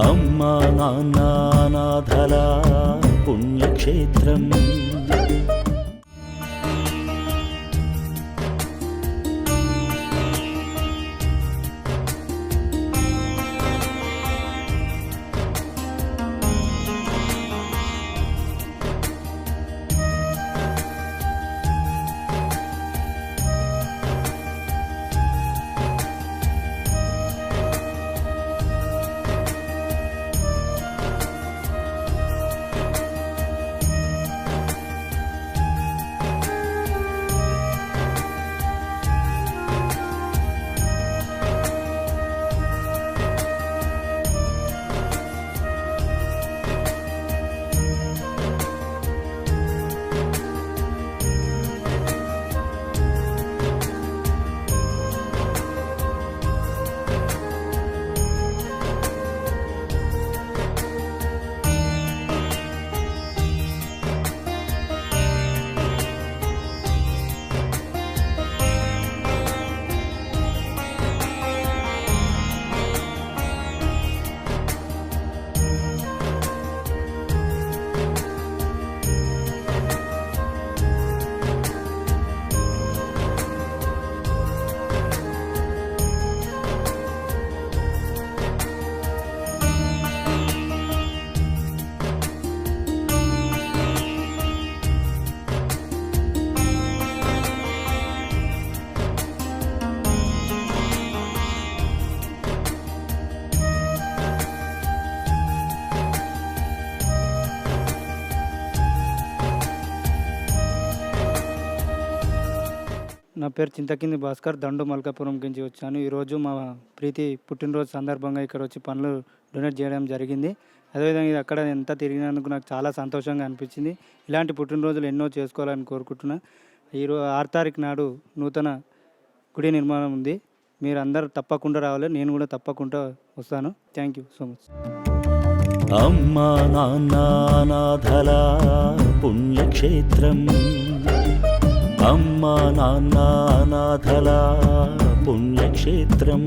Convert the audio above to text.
అమ్మా నాన్న అనాథల పుణ్యక్షేత్రం. నా పేరు చింతకింది భాస్కర్, దండు మల్కాపురం నుంచి వచ్చాను. ఈరోజు మా ప్రీతి పుట్టినరోజు సందర్భంగా ఇక్కడ వచ్చి పనులు డొనేట్ చేయడం జరిగింది. అదేవిధంగా ఇది అక్కడ ఎంత తిరిగినందుకు నాకు చాలా సంతోషంగా అనిపించింది. ఇలాంటి పుట్టినరోజులు ఎన్నో చేసుకోవాలని కోరుకుంటున్నా. ఈరోజు 6 తారీఖు నాడు నూతన గుడి నిర్మాణం ఉంది. మీరు అందరూ తప్పకుండా రావాలి, నేను కూడా తప్పకుండా వస్తాను. Thank you so much. అమ్మా నాన్న అనాథల పుణ్యక్షేత్రం. అమ్మా నాన్న అనాథల పుణ్యక్షేత్రం.